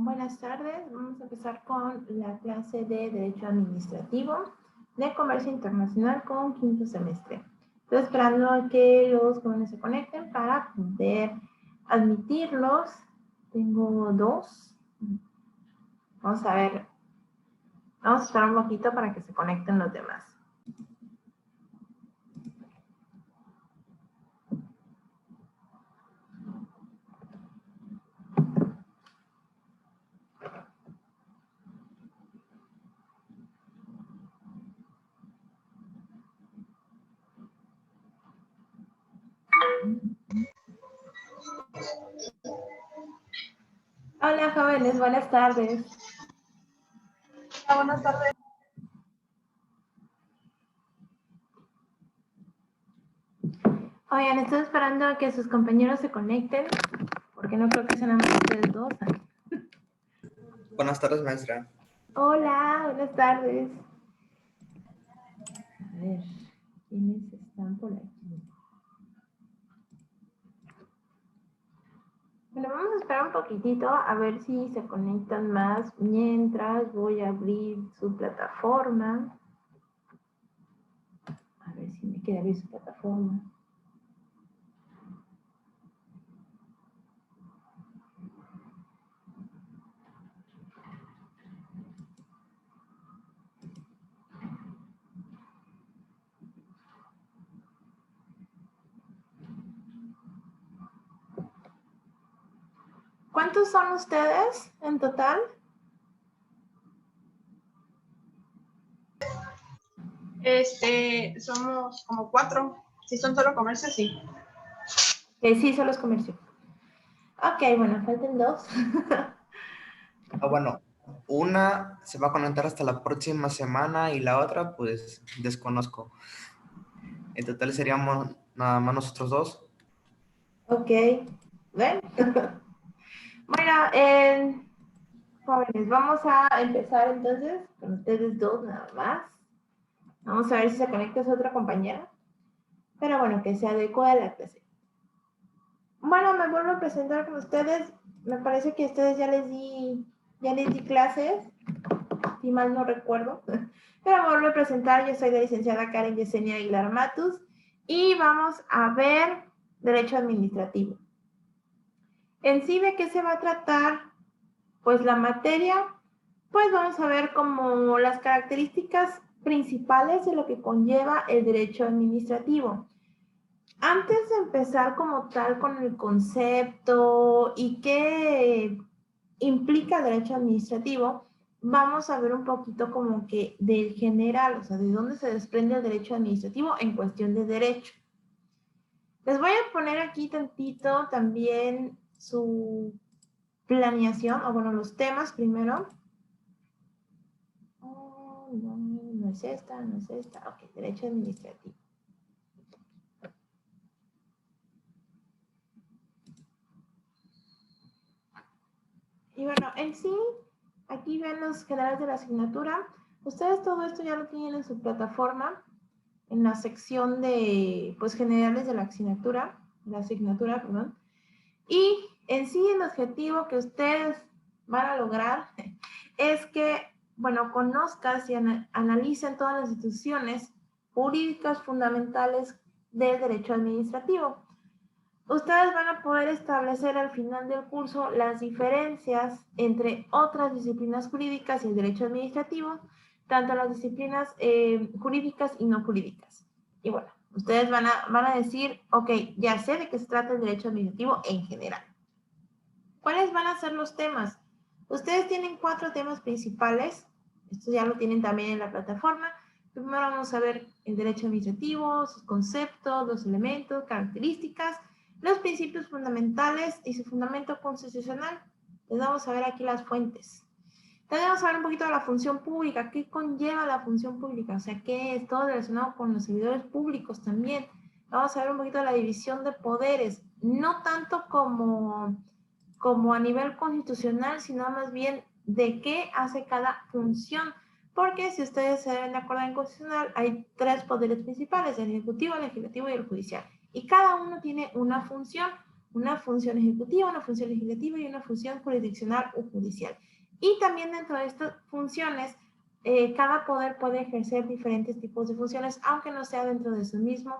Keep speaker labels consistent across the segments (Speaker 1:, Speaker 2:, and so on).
Speaker 1: Buenas tardes. Vamos a empezar con la clase de Derecho Administrativo de Comercio Internacional con quinto semestre. Estoy esperando a que los jóvenes se conecten para poder admitirlos. Tengo dos. Vamos a ver. Vamos a esperar un poquito para que se conecten los demás. Hola, jóvenes. Buenas tardes.
Speaker 2: Hola, buenas tardes.
Speaker 1: Oigan, estoy esperando a que sus compañeros se conecten, porque no creo que sean más ustedes dos.
Speaker 3: Buenas tardes, maestra.
Speaker 1: Hola, buenas tardes. A ver, ¿quiénes están por aquí? Bueno, vamos a esperar un poquitito a ver si se conectan más mientras voy a abrir su plataforma. A ver si me queda abrir su plataforma. ¿Cuántos son ustedes en total?
Speaker 2: Somos como 4. Si son solo comercios, sí.
Speaker 1: Sí, solo es comercio. Ok, bueno, faltan dos.
Speaker 3: Bueno, una se va a conectar hasta la próxima semana y la otra, pues, desconozco. En total seríamos nada más nosotros dos.
Speaker 1: Ok, ¿ven? Bueno, jóvenes, vamos a empezar entonces con ustedes dos nada más. Vamos a ver si se conecta su otra compañera. Pero bueno, que se adecue a la clase. Bueno, me vuelvo a presentar con ustedes. Me parece que a ustedes ya les di clases, si mal no recuerdo. Pero me vuelvo a presentar. Yo soy la licenciada Karen Yesenia Aguilar Matus y vamos a ver Derecho Administrativo. En sí, ¿de qué se va a tratar? Pues la materia, pues vamos a ver como las características principales de lo que conlleva el derecho administrativo. Antes de empezar como tal con el concepto y qué implica el derecho administrativo, vamos a ver un poquito como que del general, o sea, de dónde se desprende el derecho administrativo en cuestión de derecho. Les voy a poner aquí tantito también su planeación, o bueno, los temas primero. Oh, no es esta, no es esta. Ok, derecho administrativo. Y bueno, en sí, aquí ven los generales de la asignatura. Ustedes todo esto ya lo tienen en su plataforma, en la sección de, pues, generales de la asignatura, perdón. Y en sí, el objetivo que ustedes van a lograr es que, bueno, conozcas y analicen todas las instituciones jurídicas fundamentales del derecho administrativo. Ustedes van a poder establecer al final del curso las diferencias entre otras disciplinas jurídicas y el derecho administrativo, tanto las disciplinas jurídicas y no jurídicas. Y bueno, ustedes van a decir, ok, ya sé de qué se trata el derecho administrativo en general. ¿Cuáles van a ser los temas? Ustedes tienen 4 temas principales. Esto ya lo tienen también en la plataforma. Primero vamos a ver el derecho administrativo, sus conceptos, los elementos, características, los principios fundamentales y su fundamento constitucional. Les vamos a ver aquí las fuentes. También vamos a ver un poquito de la función pública. ¿Qué conlleva la función pública? O sea, ¿qué es todo relacionado con los servidores públicos también? Vamos a ver un poquito de la división de poderes. No tanto como a nivel constitucional, sino más bien de qué hace cada función. Porque si ustedes se ven de acuerdo en constitucional, hay 3 poderes principales, el ejecutivo, el legislativo y el judicial. Y cada uno tiene una función. una función ejecutiva, una función legislativa y una función jurisdiccional o judicial. Y también dentro de estas funciones, cada poder puede ejercer diferentes tipos de funciones, aunque no sea dentro de su mismo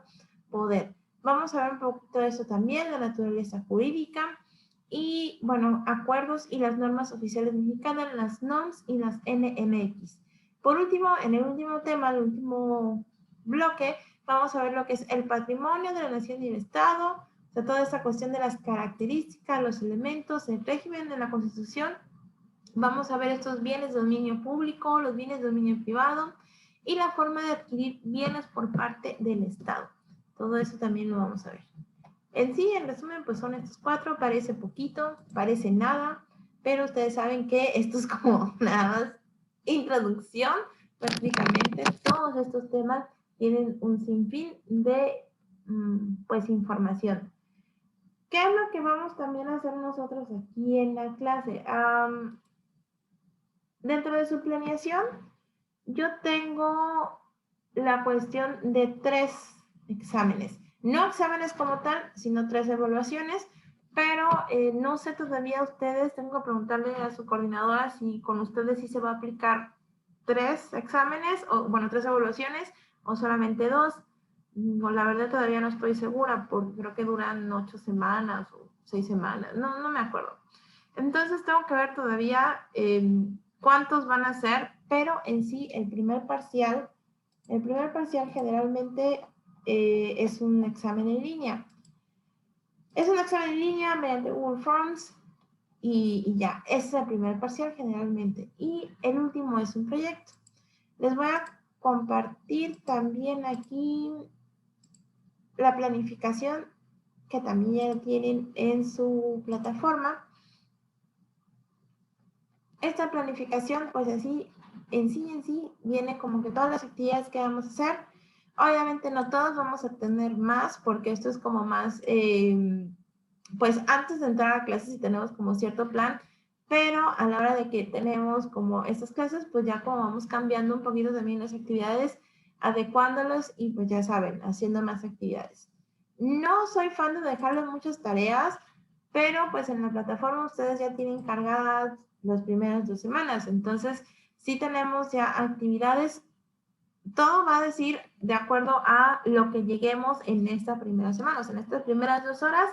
Speaker 1: poder. Vamos a ver un poquito de eso también, la naturaleza jurídica y, bueno, acuerdos y las normas oficiales mexicanas, las NOMS y las NMX. Por último, en el último tema, el último bloque, vamos a ver lo que es el patrimonio de la nación y el Estado, o sea, toda esta cuestión de las características, los elementos, el régimen de la Constitución. Vamos a ver estos bienes de dominio público, los bienes de dominio privado y la forma de adquirir bienes por parte del Estado. Todo eso también lo vamos a ver. En sí, en resumen, pues son estos 4. Parece poquito, parece nada, pero ustedes saben que esto es como nada más introducción. Prácticamente todos estos temas tienen un sinfín de pues información. ¿Qué es lo que vamos también a hacer nosotros aquí en la clase? Dentro de su planeación, yo tengo la cuestión de 3 exámenes. No exámenes como tal, sino 3 evaluaciones, pero no sé todavía ustedes, tengo que preguntarle a su coordinadora si con ustedes sí se va a aplicar 3 exámenes, o bueno, 3 evaluaciones, o solamente 2. La verdad todavía no estoy segura, porque creo que duran 8 semanas o 6 semanas, no me acuerdo. Entonces tengo que ver todavía cuántos van a ser, pero en sí el primer parcial generalmente es un examen en línea. Es un examen en línea mediante Google Forms y ya, ese es el primer parcial generalmente. Y el último es un proyecto. Les voy a compartir también aquí la planificación que también tienen en su plataforma. Esta planificación, pues así, en sí, viene como que todas las actividades que vamos a hacer. Obviamente no todos vamos a tener más, porque esto es como más, pues antes de entrar a clases sí tenemos como cierto plan, pero a la hora de que tenemos como estas clases, pues ya como vamos cambiando un poquito también las actividades, adecuándolos y pues ya saben, haciendo más actividades. No soy fan de dejarles muchas tareas, pero pues en la plataforma ustedes ya tienen cargadas las primeras 2 semanas. Entonces, sí tenemos ya actividades. Todo va a decir de acuerdo a lo que lleguemos en esta primera semana. O sea, en estas primeras 2 horas,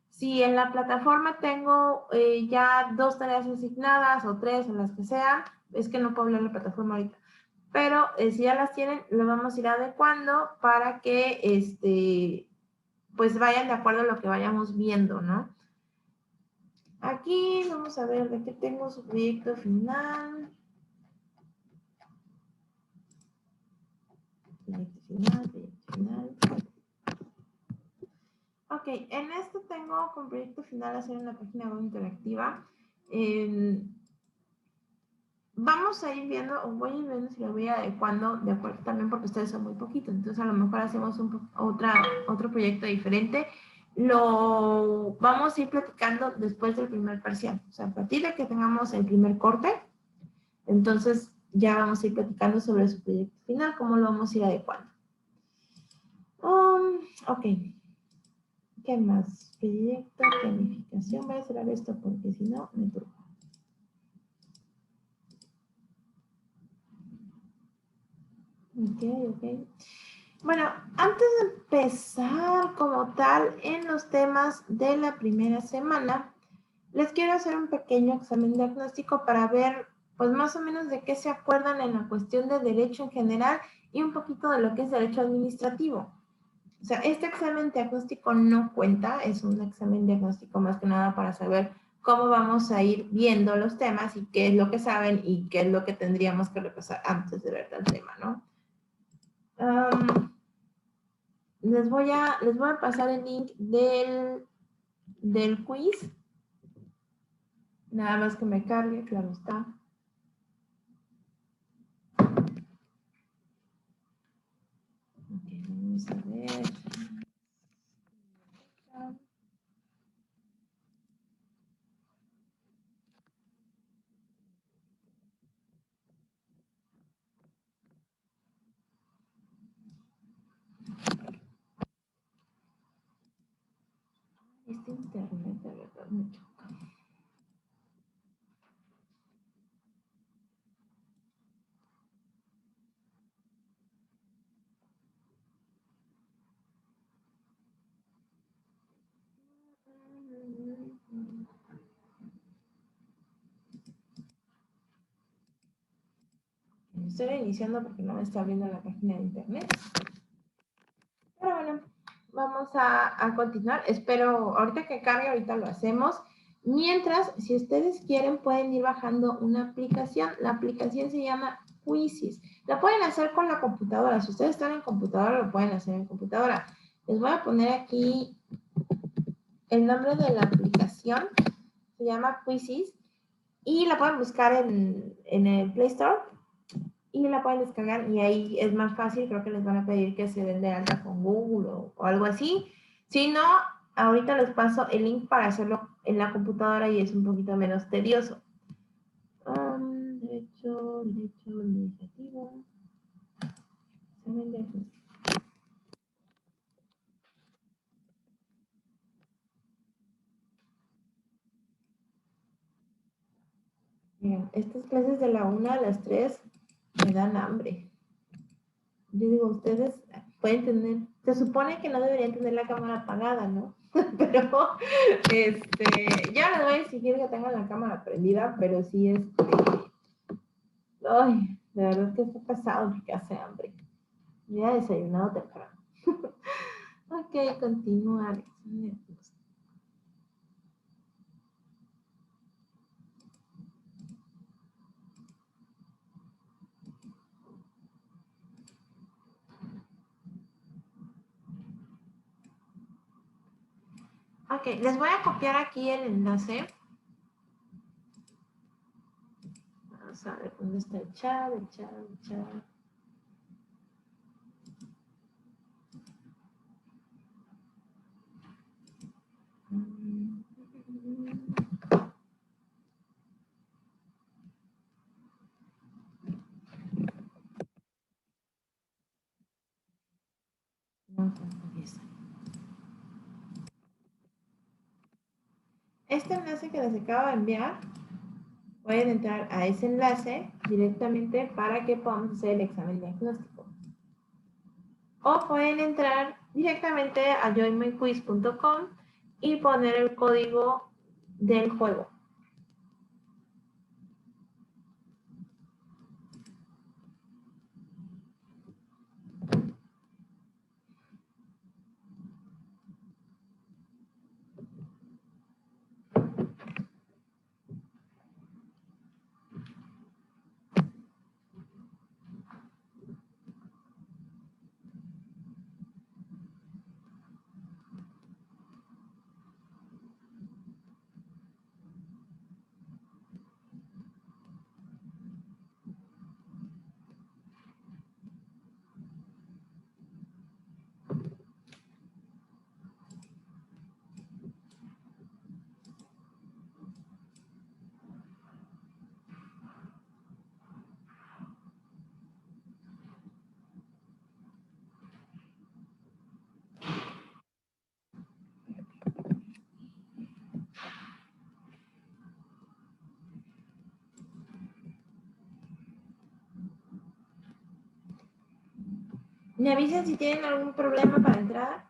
Speaker 1: si en la plataforma tengo ya 2 tareas asignadas o 3 o las que sean, es que no puedo hablar de la plataforma ahorita, pero si ya las tienen, lo vamos a ir adecuando para que pues vayan de acuerdo a lo que vayamos viendo, ¿no? Aquí vamos a ver de qué tengo su proyecto final. Proyecto final. Ok, en esto tengo como proyecto final hacer una página web interactiva. Vamos a ir viendo, o voy a ir viendo si lo voy adecuando, de acuerdo también porque ustedes son muy poquitos, entonces a lo mejor hacemos otro proyecto diferente. Lo vamos a ir platicando después del primer parcial, o sea, a partir de que tengamos el primer corte, entonces ya vamos a ir platicando sobre su proyecto final, cómo lo vamos a ir adecuando. Ok, ¿qué más? Proyecto, planificación, voy a cerrar esto porque si no me turbo. Ok. Bueno, antes de empezar como tal en los temas de la primera semana, les quiero hacer un pequeño examen diagnóstico para ver, pues más o menos de qué se acuerdan en la cuestión de derecho en general y un poquito de lo que es derecho administrativo. O sea, este examen diagnóstico no cuenta, es un examen diagnóstico más que nada para saber cómo vamos a ir viendo los temas y qué es lo que saben y qué es lo que tendríamos que repasar antes de ver tal tema, ¿no? Les voy a pasar el link del quiz. Nada más que me cargue, claro está. Ok, vamos a ver. Este internet de verdad me choca. Estoy iniciando porque no me está abriendo la página de internet. Pero bueno, vamos a continuar. Espero, ahorita que cargue, ahorita lo hacemos. Mientras, si ustedes quieren, pueden ir bajando una aplicación. La aplicación se llama Quizzes. La pueden hacer con la computadora. Si ustedes están en computadora, lo pueden hacer en computadora. Les voy a poner aquí el nombre de la aplicación. Se llama Quizzes. Y la pueden buscar en el Play Store. Y la pueden descargar y ahí es más fácil. Creo que les van a pedir que se den de alta con Google o algo así. Si no, ahorita les paso el link para hacerlo en la computadora y es un poquito menos tedioso. Derecho administrativo. Examen de administrativo. Miren, estas clases de la 1 a las 3 me dan hambre. Yo digo, ustedes pueden tener, se supone que no deberían tener la cámara apagada, ¿no? Pero, ya les voy a exigir que tengan la cámara prendida, pero sí, ay, de verdad que está pesado porque hace hambre. Ya he desayunado temprano. Ok, continuar. Ok, les voy a copiar aquí el enlace. Vamos a ver dónde está el chat, el chat, el chat. No, tampoco está. Este enlace que les acabo de enviar, pueden entrar a ese enlace directamente para que podamos hacer el examen diagnóstico. O pueden entrar directamente a joinmyquiz.com y poner el código del juego. Me avisan si tienen algún problema para entrar.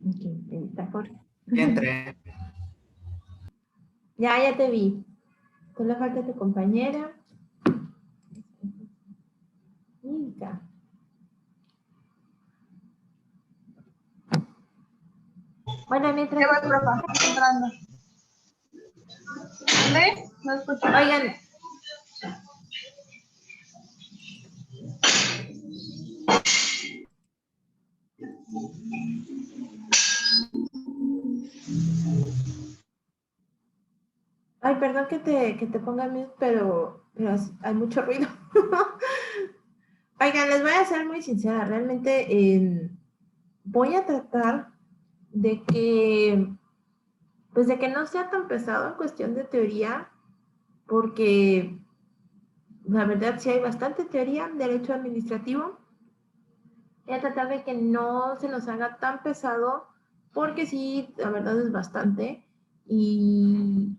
Speaker 1: Ok, está Jorge.
Speaker 3: Ya entré.
Speaker 1: Ya te vi. Solo falta tu compañera. Milka. Bueno, mientras...
Speaker 2: ¿Qué va, profa? Entrando. ¿Dónde? No escucho.
Speaker 1: Oigan. Ay, perdón que te ponga mute, pero hay mucho ruido. Oigan, les voy a ser muy sincera. Realmente voy a tratar de que no sea tan pesado en cuestión de teoría, porque la verdad sí hay bastante teoría en derecho administrativo. Voy a tratar de que no se nos haga tan pesado, porque sí, la verdad es bastante. Y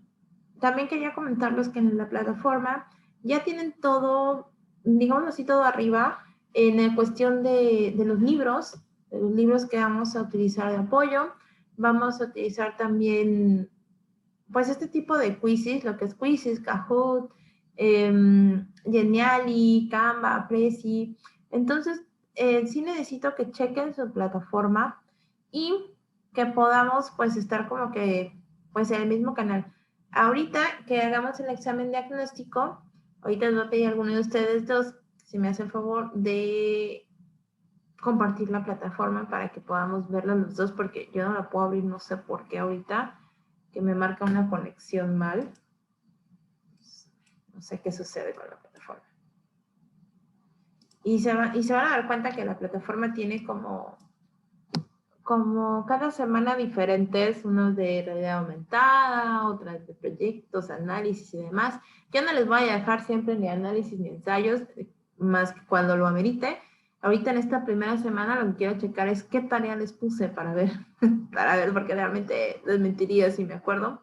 Speaker 1: también quería comentarles que en la plataforma ya tienen todo, digamos así, todo arriba en la cuestión de los libros que vamos a utilizar de apoyo. Vamos a utilizar también, pues, este tipo de quizzes, lo que es quizzes, Kahoot, Geniali, Canva, Prezi. Entonces, sí necesito que chequen su plataforma y que podamos, pues, estar como que, pues, en el mismo canal. Ahorita que hagamos el examen diagnóstico, ahorita les voy a pedir a alguno de ustedes dos, si me hace el favor de compartir la plataforma para que podamos verlo los dos, porque yo no la puedo abrir, no sé por qué ahorita, que me marca una conexión mal. No sé qué sucede con la plataforma. Y se van a dar cuenta que la plataforma tiene como cada semana diferentes, unos de realidad aumentada, otras de proyectos, análisis y demás. Yo no les voy a dejar siempre ni análisis ni ensayos, más que cuando lo amerite. Ahorita en esta primera semana lo que quiero checar es qué tarea les puse para ver, porque realmente les mentiría si me acuerdo.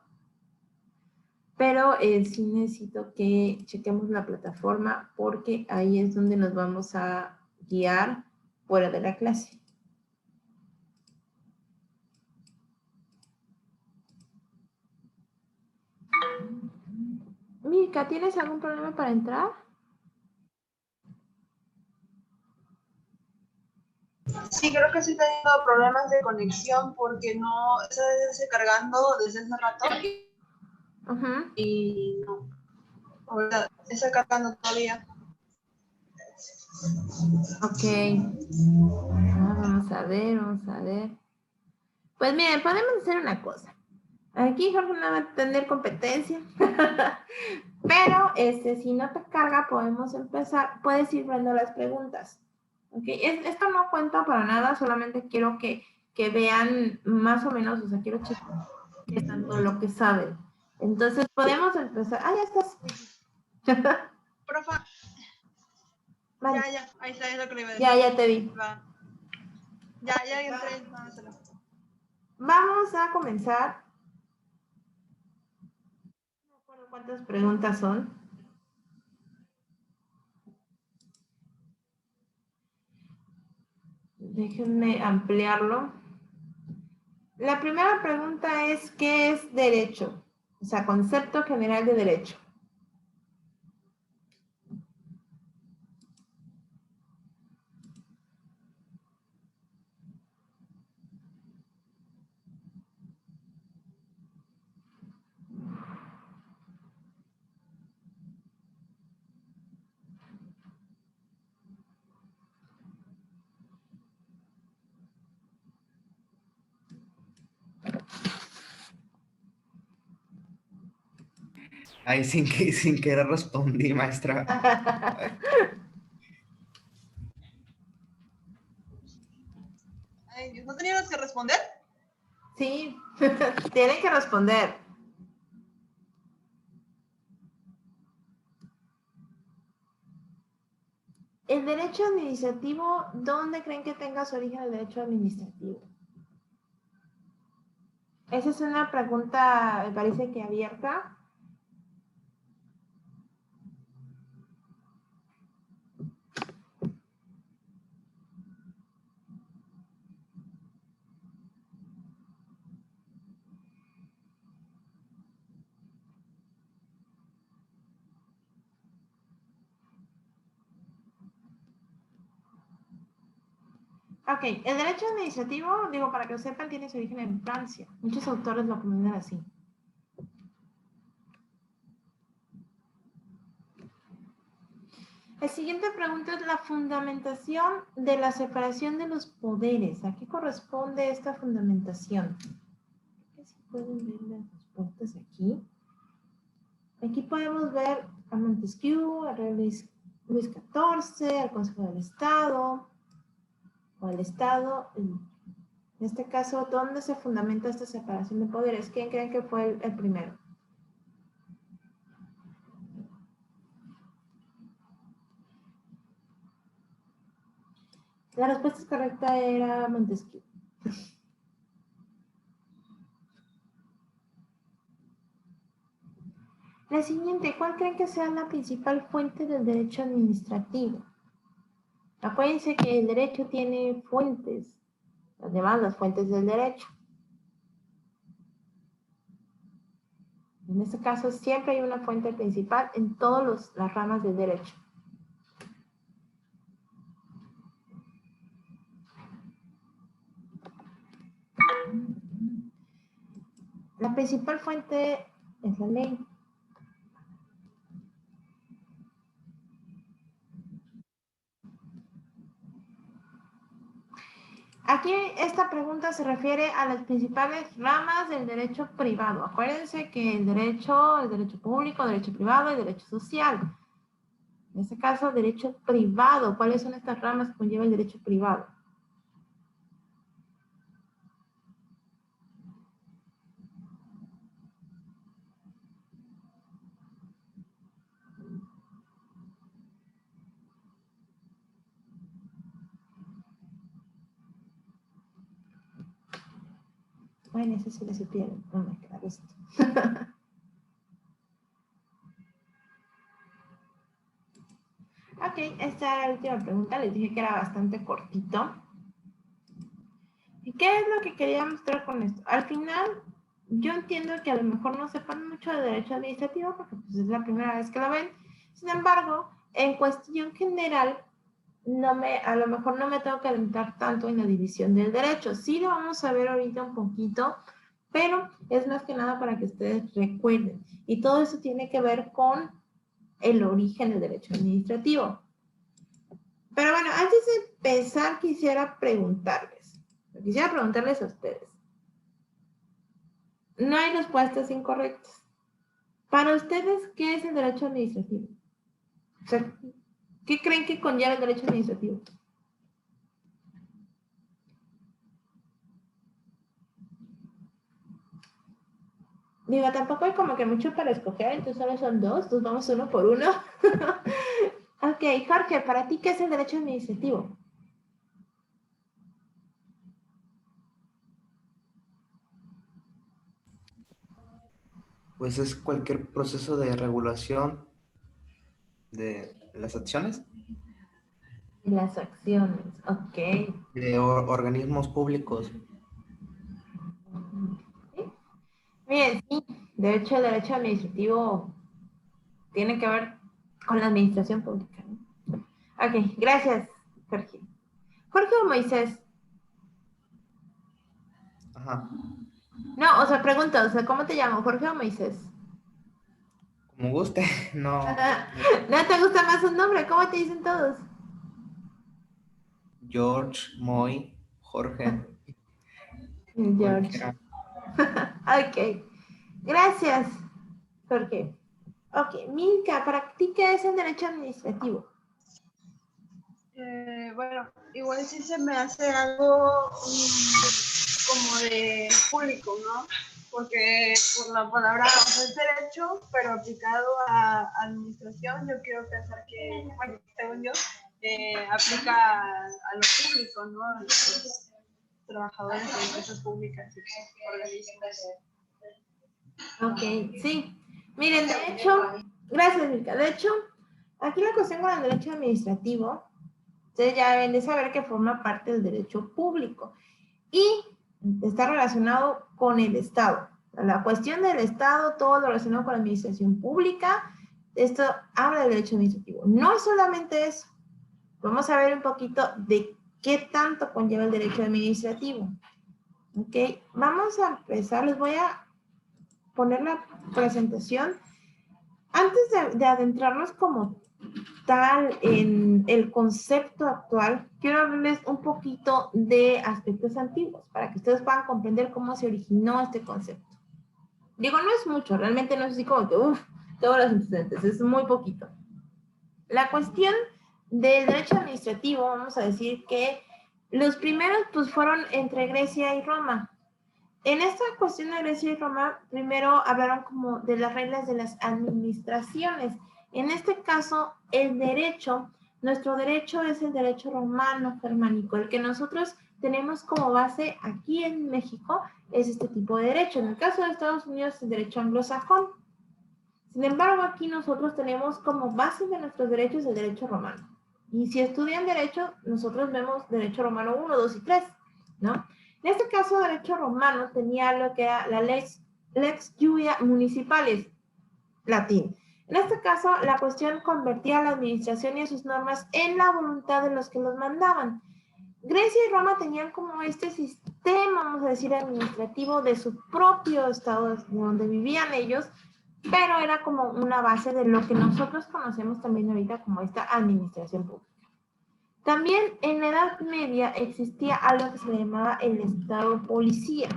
Speaker 1: Pero sí necesito que chequemos la plataforma, porque ahí es donde nos vamos a guiar fuera de la clase. Mirka, ¿tienes algún problema para entrar?
Speaker 2: Sí, creo que estoy teniendo problemas de conexión porque no está descargando desde hace rato y no, ahorita está cargando todavía.
Speaker 1: Ok. Vamos a ver. Pues miren, podemos hacer una cosa. Aquí Jorge no va a tener competencia. Pero si no te carga, podemos empezar. Puedes ir viendo las preguntas. Okay. Esto no cuenta para nada, solamente quiero que vean más o menos, o sea, quiero checar qué tanto lo que saben. Entonces, podemos empezar. Ah, ya estás.
Speaker 2: Profa.
Speaker 1: Vale.
Speaker 2: Ya, ahí está, es lo que le iba a decir.
Speaker 1: Ya te vi.
Speaker 2: Va. Ya entré.
Speaker 1: Vamos a comenzar. No me acuerdo cuántas preguntas son. Déjenme ampliarlo. La primera pregunta es, ¿qué es derecho? O sea, concepto general de derecho.
Speaker 3: Ay, sin querer respondí, maestra.
Speaker 2: Ay, ¿no teníamos que responder?
Speaker 1: Sí, tienen que responder. El derecho administrativo, ¿dónde creen que tenga su origen el derecho administrativo? Esa es una pregunta, me parece que abierta. Ok, el derecho administrativo, digo, para que lo sepan, tiene su origen en Francia. Muchos autores lo comentan así. La siguiente pregunta es la fundamentación de la separación de los poderes. ¿A qué corresponde esta fundamentación? ¿Si pueden ver las respuestas aquí? Aquí podemos ver a Montesquieu, a Luis XIV, al Consejo del Estado, o al Estado. En este caso, ¿dónde se fundamenta esta separación de poderes? ¿Quién creen que fue el primero? La respuesta correcta era Montesquieu. La siguiente, ¿cuál creen que sea la principal fuente del derecho administrativo? Acuérdense que el derecho tiene fuentes, las llamadas fuentes del derecho. En este caso, siempre hay una fuente principal en todas las ramas del derecho. La principal fuente es la ley. Aquí esta pregunta se refiere a las principales ramas del derecho privado. Acuérdense que el derecho público, el derecho privado y el derecho social. En este caso, derecho privado. ¿Cuáles son estas ramas que conlleva el derecho privado? Bueno, eso sí lo supieron. No me queda esto. Ok, esta era la última pregunta. Les dije que era bastante cortito. ¿Y qué es lo que quería mostrar con esto? Al final, yo entiendo que a lo mejor no sepan mucho de derecho administrativo porque pues, es la primera vez que lo ven. Sin embargo, en cuestión general, a lo mejor no me tengo que adentrar tanto en la división del derecho. Sí lo vamos a ver ahorita un poquito, pero es más que nada para que ustedes recuerden. Y todo eso tiene que ver con el origen del derecho administrativo. Pero bueno, antes de empezar quisiera preguntarles a ustedes. No hay respuestas incorrectas. Para ustedes, ¿qué es el derecho administrativo? O sea, ¿qué creen que conlleva el derecho administrativo? Digo, tampoco hay como que mucho para escoger, entonces solo son dos, entonces vamos uno por uno. Ok, Jorge, ¿para ti qué es el derecho administrativo?
Speaker 3: Pues es cualquier proceso de regulación de las acciones
Speaker 1: Las acciones, ok.
Speaker 3: de organismos públicos.
Speaker 1: ¿Sí? Miren, sí, de hecho el derecho administrativo tiene que ver con la administración pública, ¿no? Ok, gracias, Jorge. Jorge o Moisés.
Speaker 3: Ajá.
Speaker 1: No, o sea, pregunta, o sea, ¿cómo te llamo? ¿Jorge o Moisés?
Speaker 3: Como guste, no.
Speaker 1: ¿No te gusta más un nombre? ¿Cómo te dicen todos?
Speaker 3: George, Moy, Jorge,
Speaker 1: George.
Speaker 3: cualquiera.
Speaker 1: Ok, gracias, Jorge. Ok, Milka, ¿para ti qué es el derecho administrativo?
Speaker 2: Bueno, igual sí se me hace algo como de público, ¿no? Porque por la palabra, o sea, es derecho, pero aplicado a administración, yo quiero pensar que, bueno, según yo, aplica a lo público, ¿no? A los trabajadores de empresas públicas y organismos.
Speaker 1: Ok, sí. Miren, de hecho, gracias, Milka. De hecho, aquí la cuestión con el derecho administrativo, ustedes ya deben de saber que forma parte del derecho público y está relacionado con el Estado. La cuestión del Estado, todo lo relacionado con la administración pública, esto habla del derecho administrativo. No es solamente eso. Vamos a ver un poquito de qué tanto conlleva el derecho administrativo. Ok, vamos a empezar. Les voy a poner la presentación. Antes de adentrarnos como tal en el concepto actual, quiero hablarles un poquito de aspectos antiguos para que ustedes puedan comprender cómo se originó este concepto. Digo, no es mucho, realmente no es así como que, todos los antecedentes, es muy poquito. La cuestión del derecho administrativo, vamos a decir que los primeros pues fueron entre Grecia y Roma. En esta cuestión de Grecia y Roma, primero hablaron como de las reglas de las administraciones. En este caso, el derecho nuestro derecho es el derecho romano germánico, el que nosotros tenemos como base aquí en México es este tipo de derecho. En el caso de Estados Unidos es el derecho anglosajón. Sin embargo, aquí nosotros tenemos como base de nuestros derechos el derecho romano. Y si estudian derecho, nosotros vemos derecho romano 1, 2 y 3, ¿no? En este caso, derecho romano tenía lo que era la lex Julia municipalis, latín. En este caso, la cuestión convertía a la administración y a sus normas en la voluntad de los que los mandaban. Grecia y Roma tenían como este sistema, vamos a decir, administrativo de su propio estado donde vivían ellos, pero era como una base de lo que nosotros conocemos también ahorita como esta administración pública. También en la Edad Media existía algo que se le llamaba el Estado Policía.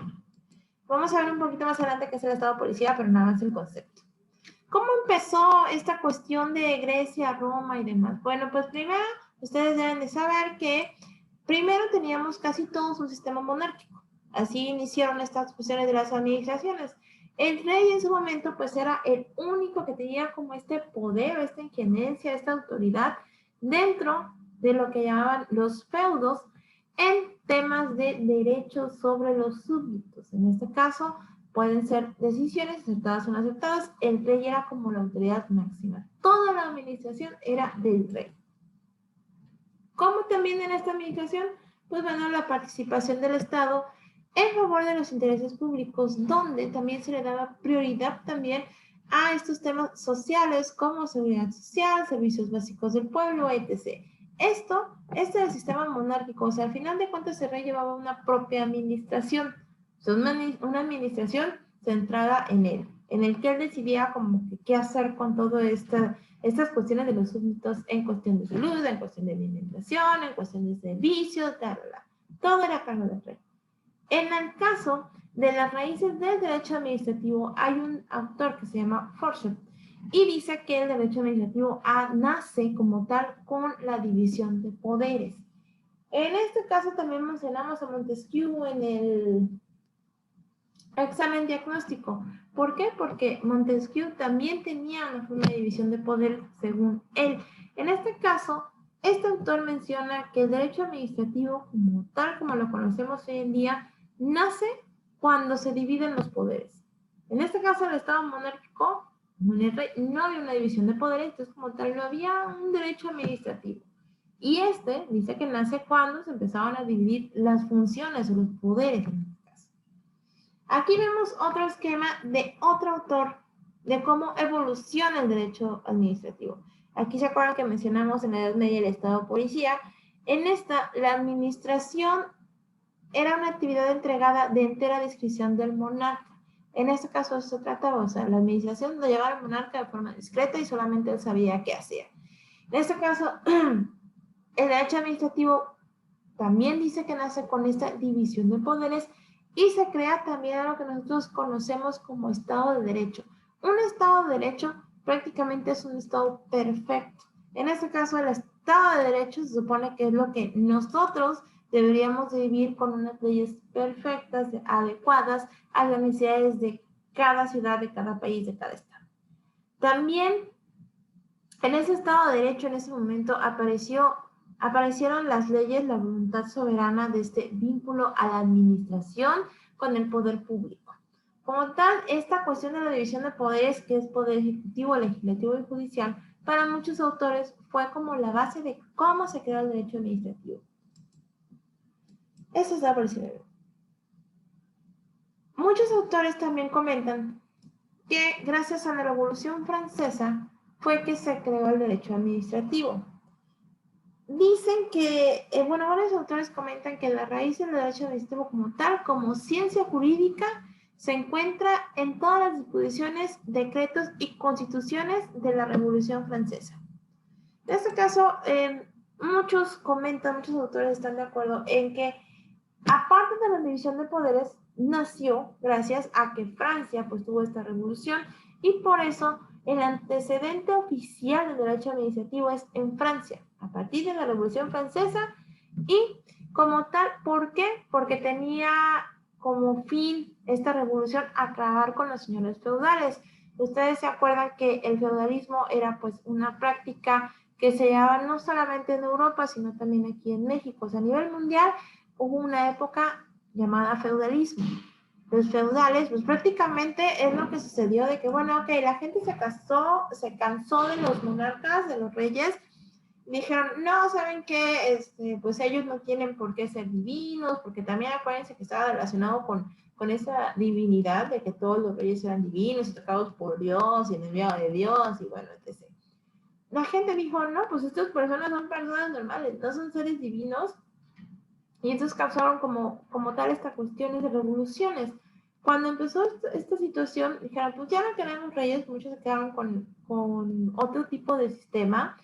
Speaker 1: Vamos a ver un poquito más adelante qué es el Estado Policía, pero nada más el concepto. ¿Cómo empezó esta cuestión de Grecia, Roma y demás? Bueno, pues primero ustedes deben de saber que primero teníamos casi todos un sistema monárquico. Así iniciaron estas fusiones de las administraciones. El rey en su momento pues era el único que tenía como este poder, esta injerencia, esta autoridad dentro de lo que llamaban los feudos en temas de derechos sobre los súbditos. En este caso pueden ser decisiones aceptadas o no aceptadas. El rey era como la autoridad máxima. Toda la administración era del rey. ¿Cómo también en esta administración? Pues bueno, la participación del Estado en favor de los intereses públicos, donde también se le daba prioridad también a estos temas sociales como seguridad social, servicios básicos del pueblo, etc. Este es el sistema monárquico, o sea, al final de cuentas el rey llevaba una propia administración, o sea, una administración centrada en él, en el que él decidía como que qué hacer con todas estas cuestiones de los súbditos en cuestión de salud, en cuestión de alimentación, en cuestión de servicios, todo era a cargo del rey. En el caso de las raíces del derecho administrativo, hay un autor que se llama Forsyth y dice que el derecho administrativo nace como tal con la división de poderes. En este caso también mencionamos a Montesquieu en el examen diagnóstico. ¿Por qué? Porque Montesquieu también tenía una forma de división de poder según él. En este caso, este autor menciona que el derecho administrativo, como tal como lo conocemos hoy en día, nace cuando se dividen los poderes. En este caso, el Estado monárquico, no había una división de poderes, entonces como tal no había un derecho administrativo. Y dice que nace cuando se empezaban a dividir las funciones o los poderes en este caso. Aquí vemos otro esquema de otro autor de cómo evoluciona el derecho administrativo. Aquí se acuerdan que mencionamos en la Edad Media el Estado Policía. En esta, la administración era una actividad entregada de entera discreción del monarca. En este caso eso se trataba, o sea, la administración lo llevaba al monarca de forma discreta y solamente él sabía qué hacía. En este caso, el derecho administrativo también dice que nace con esta división de poderes y se crea también lo que nosotros conocemos como Estado de Derecho. Un Estado de Derecho prácticamente es un Estado perfecto. En este caso, el Estado de Derecho se supone que es lo que nosotros deberíamos de vivir con unas leyes perfectas, adecuadas a las necesidades de cada ciudad, de cada país, de cada estado. También en ese Estado de Derecho, en ese momento, aparecieron las leyes, la voluntad soberana de este vínculo a la administración con el poder público. Como tal, esta cuestión de la división de poderes, que es poder ejecutivo, legislativo y judicial, para muchos autores fue como la base de cómo se creó el derecho administrativo. Eso está por decir. Muchos autores también comentan que gracias a la Revolución Francesa fue que se creó el derecho administrativo. Dicen que, varios autores comentan que la raíz del derecho administrativo como tal, como ciencia jurídica, se encuentra en todas las disposiciones, decretos y constituciones de la Revolución Francesa. En este caso, muchos autores están de acuerdo en que, aparte de la división de poderes, nació gracias a que Francia pues tuvo esta revolución y por eso el antecedente oficial del derecho administrativo es en Francia, a partir de la Revolución Francesa y como tal, ¿por qué? Porque tenía como fin esta revolución acabar con los señores feudales. Ustedes se acuerdan que el feudalismo era pues una práctica que se daba no solamente en Europa, sino también aquí en México. O sea, a nivel mundial hubo una época llamada feudalismo. Los feudales, pues prácticamente es lo que sucedió de que, bueno, ok, la gente se cansó de los monarcas, de los reyes, dijeron, no, ¿saben qué? Pues ellos no tienen por qué ser divinos, porque también acuérdense que estaba relacionado con esa divinidad de que todos los reyes eran divinos y tocados por Dios y enviados de Dios y bueno, etc. La gente dijo, no, pues estas personas son personas normales, no son seres divinos, y entonces causaron como tal esta cuestión de revoluciones. Cuando empezó esta situación, dijeron, pues ya no queremos reyes, muchos se quedaron con otro tipo de sistema,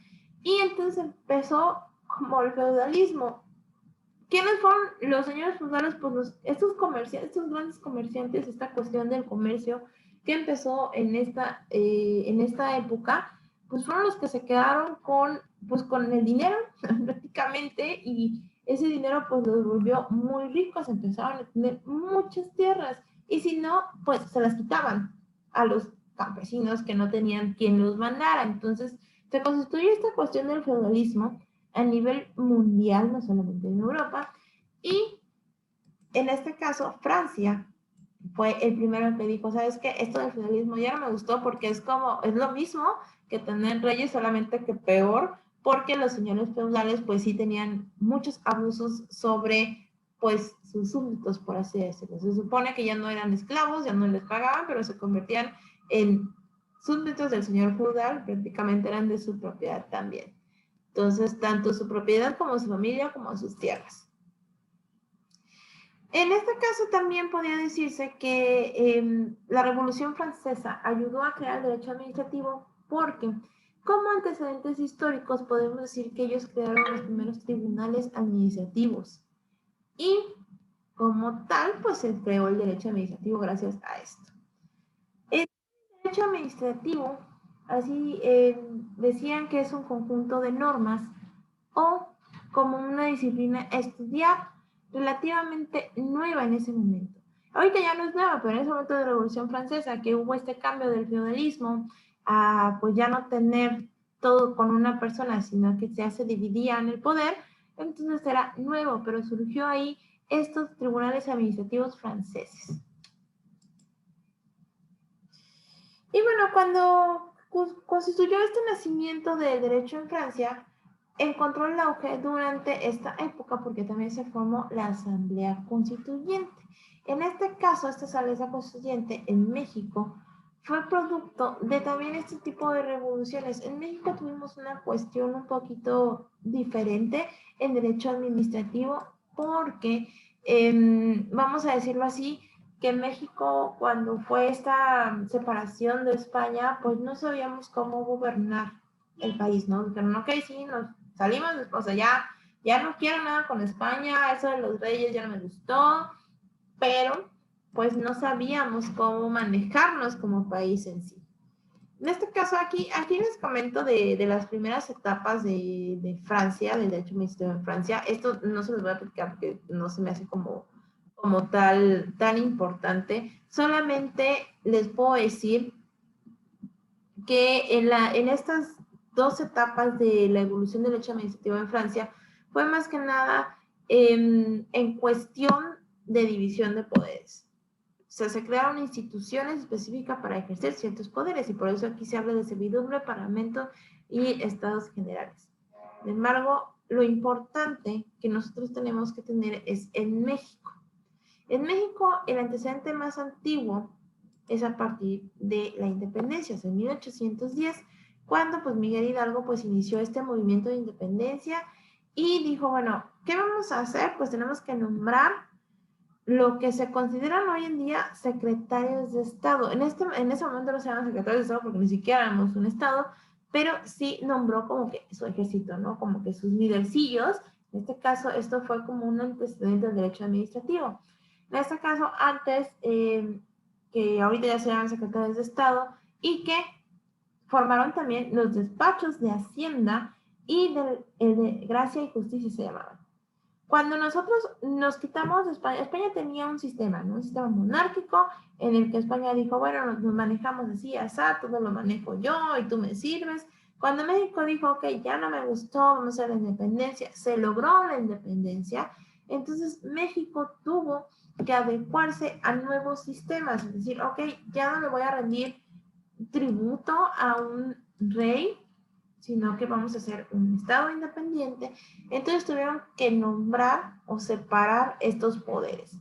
Speaker 1: y entonces empezó como el feudalismo. ¿Quiénes fueron los señores feudales? Pues estos grandes comerciantes, esta cuestión del comercio que empezó en esta época, pues fueron los que se quedaron con el dinero prácticamente, y ese dinero pues los volvió muy ricos, empezaron a tener muchas tierras, y si no, pues se las quitaban a los campesinos que no tenían quien los mandara. Entonces se constituyó esta cuestión del feudalismo a nivel mundial, no solamente en Europa, y en este caso Francia fue el primero que dijo, ¿sabes qué? Esto del feudalismo ya no me gustó porque es lo mismo que tener reyes, solamente que peor, porque los señores feudales pues sí tenían muchos abusos sobre pues sus súbditos, por así decirlo. Se supone que ya no eran esclavos, ya no les pagaban, pero se convertían en súbditos del señor feudal, prácticamente eran de su propiedad también. Entonces, tanto su propiedad como su familia, como sus tierras. En este caso también podría decirse que la Revolución Francesa ayudó a crear el derecho administrativo porque, como antecedentes históricos, podemos decir que ellos crearon los primeros tribunales administrativos. Y como tal, pues se creó el derecho administrativo gracias a esto. El derecho administrativo, así decían que es un conjunto de normas o como una disciplina a estudiar relativamente nueva en ese momento. Ahorita ya no es nueva, pero en ese momento de la Revolución Francesa, que hubo este cambio del feudalismo a pues ya no tener todo con una persona, sino que se dividía en el poder, entonces era nuevo, pero surgió ahí estos tribunales administrativos franceses. Y bueno, cuando constituyó este nacimiento del derecho en Francia, encontró el auge durante esta época porque también se formó la Asamblea Constituyente. En este caso, esta Asamblea Constituyente en México fue producto de también este tipo de revoluciones. En México tuvimos una cuestión un poquito diferente en derecho administrativo porque, vamos a decirlo así, que en México, cuando fue esta separación de España, pues no sabíamos cómo gobernar el país, ¿no? Dijeron, ok, sí, nos salimos, o sea, ya no quiero nada con España, eso de los reyes ya no me gustó, pero pues no sabíamos cómo manejarnos como país en sí. En este caso aquí les comento de las primeras etapas de Francia, del derecho administrativo en Francia. Esto no se los voy a platicar porque no se me hace como tan importante. Solamente les puedo decir que en estas dos etapas de la evolución del derecho administrativo en Francia fue más que nada en cuestión de división de poderes. O sea, se crearon instituciones específicas para ejercer ciertos poderes y por eso aquí se habla de servidumbre, parlamento y estados generales. Sin embargo, lo importante que nosotros tenemos que tener es en México. En México, el antecedente más antiguo es a partir de la independencia, o sea, en 1810, cuando pues Miguel Hidalgo pues inició este movimiento de independencia y dijo, bueno, ¿qué vamos a hacer? Pues tenemos que nombrar lo que se consideran hoy en día secretarios de Estado. En ese momento no se llaman secretarios de Estado porque ni siquiera éramos un Estado, pero sí nombró como que su ejército, ¿no? Como que sus lidercillos. En este caso, esto fue como un antecedente del derecho administrativo. En este caso, antes, que ahorita ya se llaman secretarios de Estado, y que formaron también los despachos de Hacienda y de Gracia y Justicia se llamaban. Cuando nosotros nos quitamos de España, España tenía un sistema, ¿no? Un sistema monárquico en el que España dijo, bueno, nos manejamos así, así, todo lo manejo yo y tú me sirves. Cuando México dijo, ok, ya no me gustó, vamos a hacer la independencia, se logró la independencia, entonces México tuvo que adecuarse a nuevos sistemas, es decir, ok, ya no le voy a rendir tributo a un rey, sino que vamos a hacer un estado independiente. Entonces tuvieron que nombrar o separar estos poderes.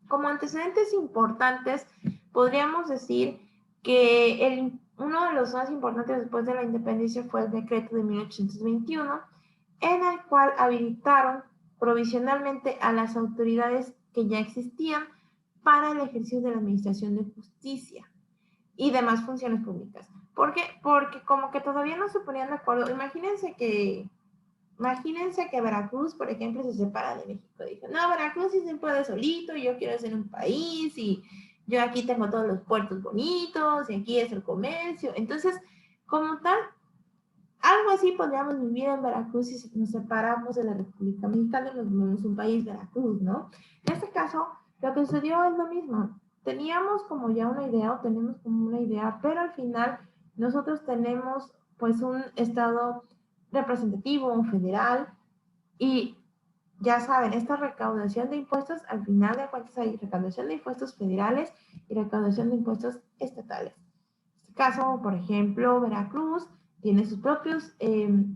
Speaker 1: Como antecedentes importantes, podríamos decir que uno de los más importantes después de la independencia fue el decreto de 1821, en el cual habilitaron provisionalmente a las autoridades que ya existían para el ejercicio de la administración de justicia y demás funciones públicas. ¿Por qué? Porque como que todavía no se ponían de acuerdo. Imagínense que Veracruz, por ejemplo, se separa de México. Dijo, no, Veracruz sí se puede solito, yo quiero ser un país y yo aquí tengo todos los puertos bonitos y aquí es el comercio. Entonces, como tal, algo así podríamos vivir en Veracruz si nos separamos de la República Mexicana y nos volvemos un país Veracruz, ¿no? En este caso, lo que sucedió es lo mismo. Teníamos como ya una idea o tenemos como una idea, pero al final nosotros tenemos pues un estado representativo, un federal, y ya saben, esta recaudación de impuestos, al final de cuentas hay recaudación de impuestos federales y recaudación de impuestos estatales. En este caso, por ejemplo, Veracruz tiene sus propios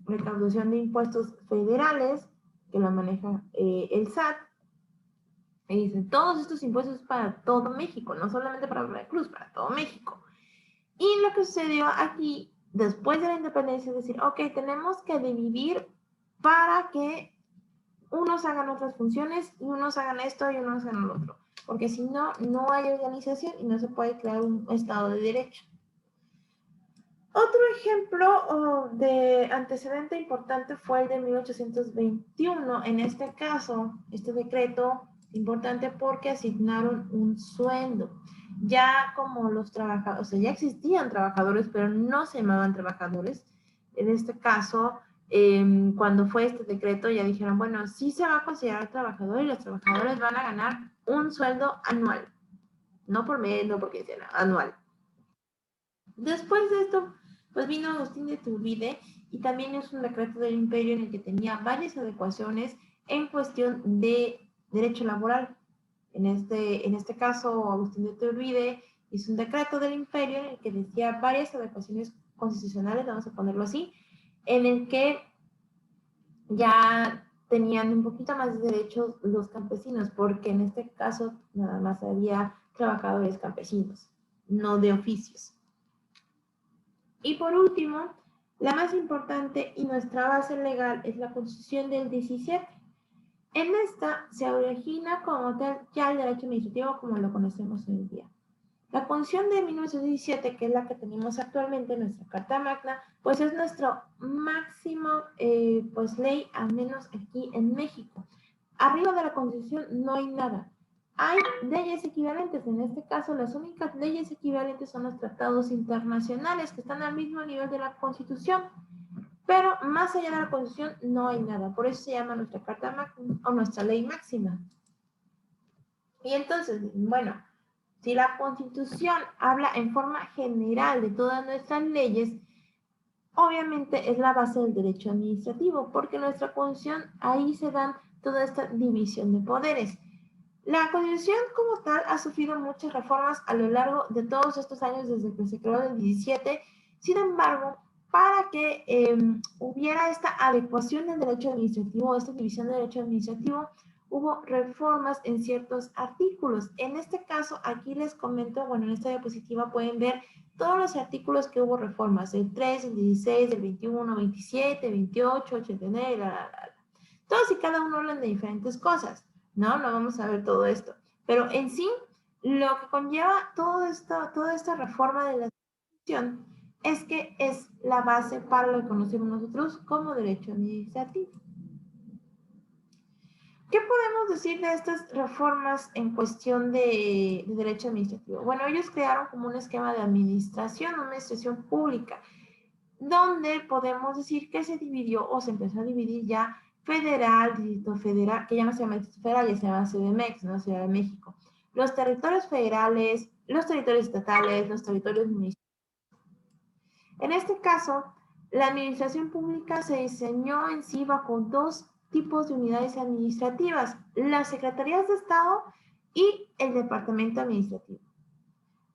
Speaker 1: recaudación de impuestos federales que lo maneja el SAT. Y dicen, todos estos impuestos para todo México, no solamente para Veracruz, para todo México. Y lo que sucedió aquí, después de la independencia, es decir, ok, tenemos que dividir para que unos hagan otras funciones y unos hagan esto y unos hagan lo otro. Porque si no, no hay organización y no se puede crear un Estado de Derecho. Otro ejemplo de antecedente importante fue el de 1821. En este caso, este decreto importante porque asignaron un sueldo. Ya como los trabajadores, o sea, ya existían trabajadores, pero no se llamaban trabajadores. En este caso, cuando fue este decreto, ya dijeron, bueno, sí se va a considerar trabajador y los trabajadores van a ganar un sueldo anual. No por mes, no porque sea anual. Después de esto, pues vino Agustín de Iturbide y también es un decreto del imperio en el que tenía varias adecuaciones en cuestión de derecho laboral. En este caso, Agustín de Iturbide hizo un decreto del imperio en el que decía varias adecuaciones constitucionales, vamos a ponerlo así, en el que ya tenían un poquito más de derechos los campesinos, porque en este caso nada más había trabajadores campesinos, no de oficios. Y por último, la más importante y nuestra base legal es la Constitución del 17. En esta se origina como tal ya el derecho administrativo como lo conocemos hoy en día. La Constitución de 1917, que es la que tenemos actualmente, nuestra Carta Magna, pues es nuestro máximo pues ley, al menos aquí en México. Arriba de la Constitución no hay nada. Hay leyes equivalentes, en este caso las únicas leyes equivalentes son los tratados internacionales que están al mismo nivel de la Constitución, pero más allá de la Constitución no hay nada, por eso se llama nuestra Carta Magna o nuestra ley máxima. Y entonces, bueno, si la Constitución habla en forma general de todas nuestras leyes, obviamente es la base del derecho administrativo, porque nuestra Constitución ahí se dan toda esta división de poderes. La Constitución como tal ha sufrido muchas reformas a lo largo de todos estos años desde que se creó en el 17. Sin embargo, para que hubiera esta adecuación del derecho administrativo, esta división del derecho administrativo, hubo reformas en ciertos artículos. En este caso, aquí les comento, bueno, en esta diapositiva pueden ver todos los artículos que hubo reformas, el 3, el 16, el 21, 27, 28, 89, todos y cada uno hablan de diferentes cosas. No vamos a ver todo esto. Pero en sí, lo que conlleva toda esta reforma de la Constitución es que es la base para lo que conocemos nosotros como derecho administrativo. ¿Qué podemos decir de estas reformas en cuestión de derecho administrativo? Bueno, ellos crearon como un esquema de administración pública, donde podemos decir que se dividió o se empezó a dividir ya federal, distrito federal, que ya no se llama distrito federal, ya se llama CDMX, ¿no? Ciudad de México. Los territorios federales, los territorios estatales, los territorios municipales. En este caso, la administración pública se diseñó en sí bajo dos tipos de unidades administrativas, las secretarías de Estado y el departamento administrativo.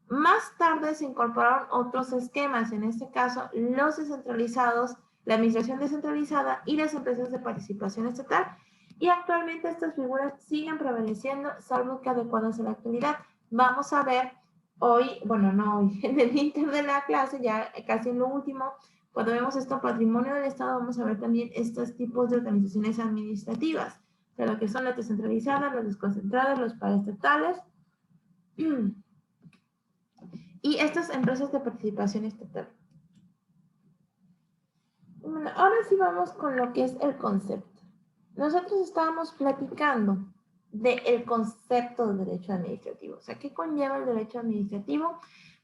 Speaker 1: Más tarde se incorporaron otros esquemas, en este caso los descentralizados, la administración descentralizada y las empresas de participación estatal, y actualmente estas figuras siguen prevaleciendo, salvo que adecuadas a la actualidad. Vamos a ver hoy, bueno, no hoy, en el inter de la clase, ya casi en lo último, cuando vemos esto, patrimonio del Estado, vamos a ver también estos tipos de organizaciones administrativas, o sea, lo que son las descentralizadas, las desconcentradas, los paraestatales, y estas empresas de participación estatal. Bueno, ahora sí vamos con lo que es el concepto. Nosotros estábamos platicando del concepto de derecho administrativo. O sea, ¿qué conlleva el derecho administrativo?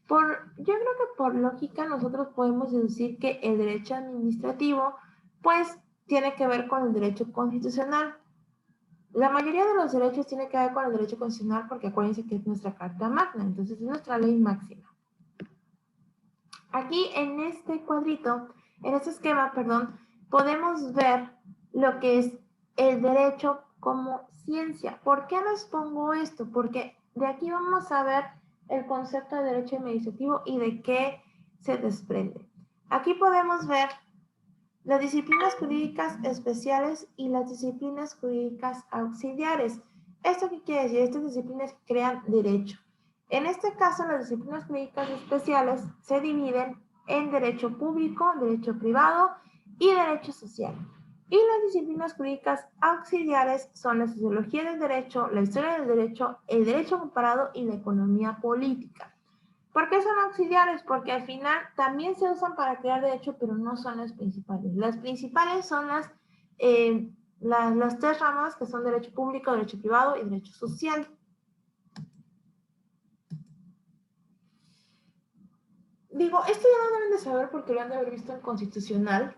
Speaker 1: Yo creo que por lógica nosotros podemos deducir que el derecho administrativo pues tiene que ver con el derecho constitucional. La mayoría de los derechos tiene que ver con el derecho constitucional porque acuérdense que es nuestra carta magna, entonces es nuestra ley máxima. Aquí en este cuadrito, en este esquema, perdón, podemos ver lo que es el derecho como ciencia. ¿Por qué les pongo esto? Porque de aquí vamos a ver el concepto de derecho administrativo y de qué se desprende. Aquí podemos ver las disciplinas jurídicas especiales y las disciplinas jurídicas auxiliares. ¿Esto qué quiere decir? Estas disciplinas crean derecho. En este caso, las disciplinas jurídicas especiales se dividen en derecho público, derecho privado y derecho social. Y las disciplinas jurídicas auxiliares son la sociología del derecho, la historia del derecho, el derecho comparado y la economía política. ¿Por qué son auxiliares? Porque al final también se usan para crear derecho, pero no son las principales. Las principales son las tres ramas que son derecho público, derecho privado y derecho social. Digo, esto ya lo deben de saber porque lo han de haber visto en Constitucional,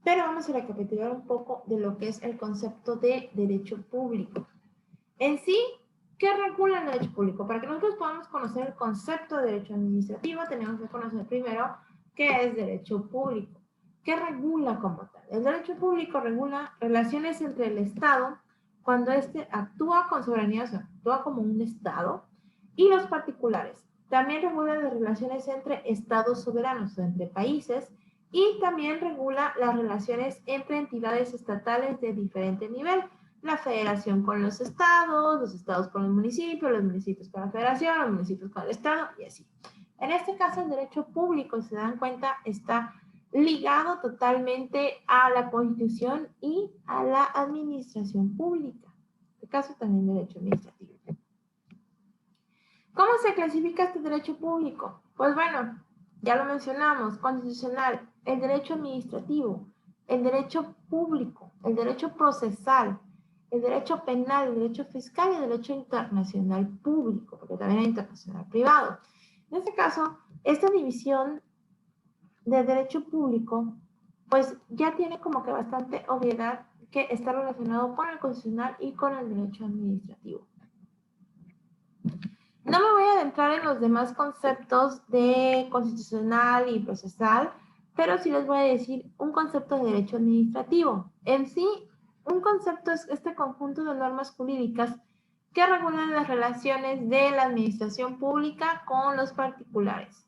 Speaker 1: pero vamos a recapitular un poco de lo que es el concepto de derecho público. En sí, ¿qué regula el derecho público? Para que nosotros podamos conocer el concepto de derecho administrativo, tenemos que conocer primero qué es derecho público. ¿Qué regula como tal? El derecho público regula relaciones entre el Estado, cuando éste actúa con soberanía, o sea, actúa como un Estado, y los particulares. También regula las relaciones entre estados soberanos, o sea, entre países, y también regula las relaciones entre entidades estatales de diferente nivel. La federación con los estados con los municipios con la federación, los municipios con el estado, y así. En este caso, el derecho público, si se dan cuenta, está ligado totalmente a la Constitución y a la administración pública. En este caso, también derecho administrativo. ¿Cómo se clasifica este derecho público? Pues bueno, ya lo mencionamos, constitucional, el derecho administrativo, el derecho público, el derecho procesal, el derecho penal, el derecho fiscal y el derecho internacional público, porque también hay internacional privado. En este caso, esta división de derecho público, pues ya tiene como que bastante obviedad que está relacionado con el constitucional y con el derecho administrativo. No me voy a adentrar en los demás conceptos de constitucional y procesal, pero sí les voy a decir un concepto de derecho administrativo. En sí, un concepto es este conjunto de normas jurídicas que regulan las relaciones de la administración pública con los particulares.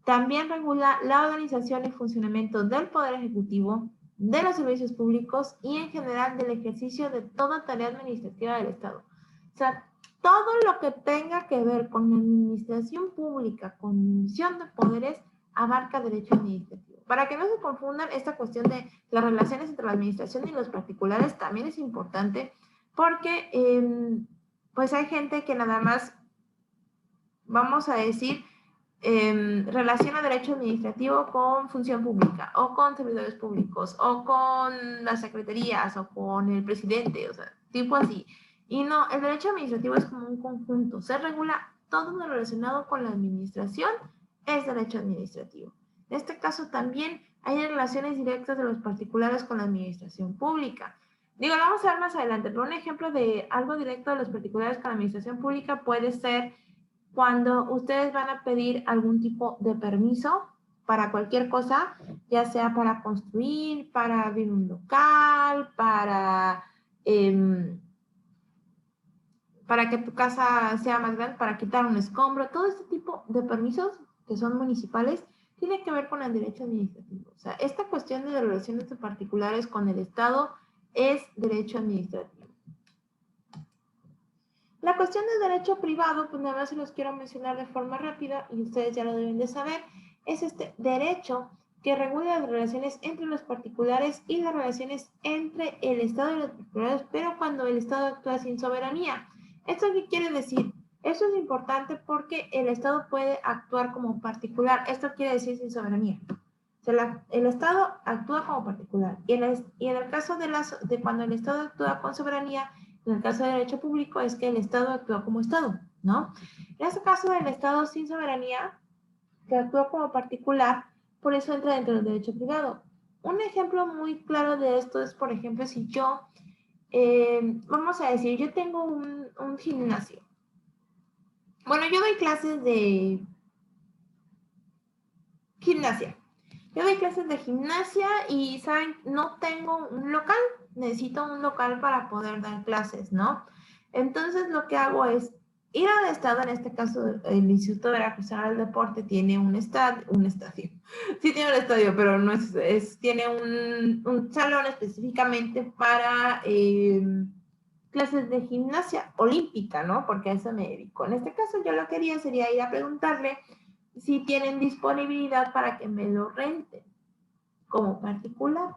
Speaker 1: También regula la organización y funcionamiento del Poder Ejecutivo, de los servicios públicos y en general del ejercicio de toda tarea administrativa del Estado. O sea, todo lo que tenga que ver con la administración pública, con división de poderes, abarca derecho administrativo. Para que no se confundan, esta cuestión de las relaciones entre la administración y los particulares también es importante porque pues hay gente que nada más, vamos a decir, relaciona derecho administrativo con función pública o con servidores públicos o con las secretarías o con el presidente, o sea, tipo así. Y no, el derecho administrativo es como un conjunto, se regula todo lo relacionado con la administración, es derecho administrativo. En este caso también hay relaciones directas de los particulares con la administración pública. Digo, lo vamos a ver más adelante, pero un ejemplo de algo directo de los particulares con la administración pública puede ser cuando ustedes van a pedir algún tipo de permiso para cualquier cosa, ya sea para construir, para abrir un local, para que tu casa sea más grande, para quitar un escombro, todo este tipo de permisos que son municipales, tiene que ver con el derecho administrativo. O sea, esta cuestión de relaciones de particulares con el Estado es derecho administrativo. La cuestión del derecho privado, pues nada más se los quiero mencionar de forma rápida y ustedes ya lo deben de saber, es este derecho que regula las relaciones entre los particulares y las relaciones entre el Estado y los particulares, pero cuando el Estado actúa sin soberanía. ¿Esto qué quiere decir? Eso es importante porque el Estado puede actuar como particular. Esto quiere decir sin soberanía. O sea, el Estado actúa como particular. Y en el caso de cuando el Estado actúa con soberanía, en el caso de derecho público, es que el Estado actúa como Estado, ¿no? En este caso del Estado sin soberanía, que actúa como particular, por eso entra dentro del derecho privado. Un ejemplo muy claro de esto es, por ejemplo, si yo, vamos a decir, yo tengo un gimnasio. Bueno, yo doy clases de gimnasia. Yo doy clases de gimnasia y, ¿saben? No tengo un local. Necesito un local para poder dar clases, ¿no? Entonces, lo que hago es ir al estado, en este caso, el Instituto Veracruzano del Deporte tiene un estadio. Sí tiene un estadio, pero no tiene un salón específicamente para clases de gimnasia olímpica, ¿no? Porque a eso me dedico. En este caso, yo lo que haría sería ir a preguntarle si tienen disponibilidad para que me lo renten como particular.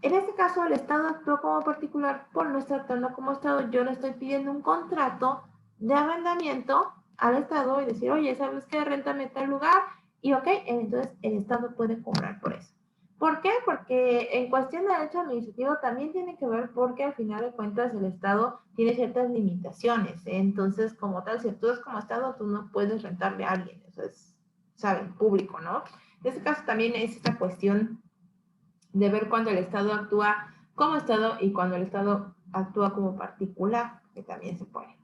Speaker 1: En este caso, el Estado actuó como particular por no estar actuando como Estado. Yo le estoy pidiendo un contrato de arrendamiento al Estado y decir, oye, ¿sabes qué? Réntame tal lugar. Y ok, entonces el Estado puede cobrar por eso. ¿Por qué? Porque en cuestión de derecho administrativo también tiene que ver porque al final de cuentas el Estado tiene ciertas limitaciones. Entonces, como tal, si tú eres como Estado, tú no puedes rentarle a alguien. Eso es, ¿saben? Público, ¿no? En este caso también es esta cuestión de ver cuando el Estado actúa como Estado y cuando el Estado actúa como particular, que también se puede.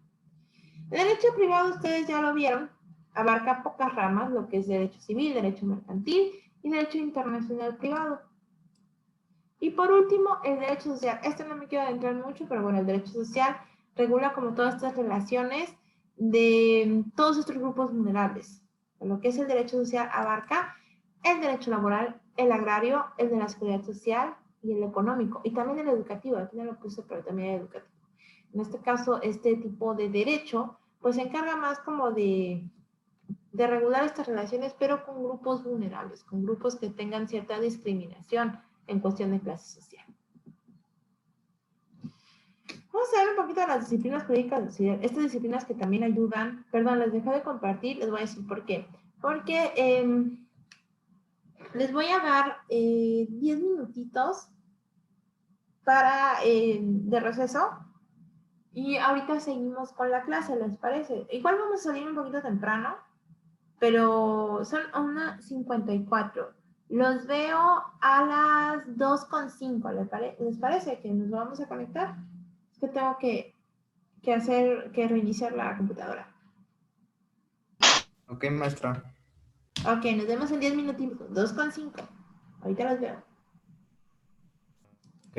Speaker 1: El derecho privado, ustedes ya lo vieron, abarca pocas ramas, lo que es derecho civil, derecho mercantil y derecho internacional privado. Y por último, el derecho social. Este no me quiero adentrar mucho, pero bueno, el derecho social regula como todas estas relaciones de todos estos grupos vulnerables. Lo que es el derecho social abarca el derecho laboral, el agrario, el de la seguridad social y el económico. Y también el educativo, aquí no lo puse, pero también el educativo. En este caso, este tipo de derecho, pues se encarga más como de regular estas relaciones, pero con grupos vulnerables, con grupos que tengan cierta discriminación en cuestión de clase social. Vamos a ver un poquito de las disciplinas jurídicas, estas disciplinas que también ayudan. Perdón, les dejé de compartir, les voy a decir por qué. Porque les voy a dar 10 minutitos para de receso y ahorita seguimos con la clase, ¿les parece? Igual vamos a salir un poquito temprano, pero son 1:54. Los veo a las 2:05, ¿les parece que nos vamos a conectar? Es que tengo que reiniciar la computadora.
Speaker 3: Ok, maestra.
Speaker 1: Ok, nos vemos en 10 minutitos, 2:05. Ahorita los veo.
Speaker 3: Ok.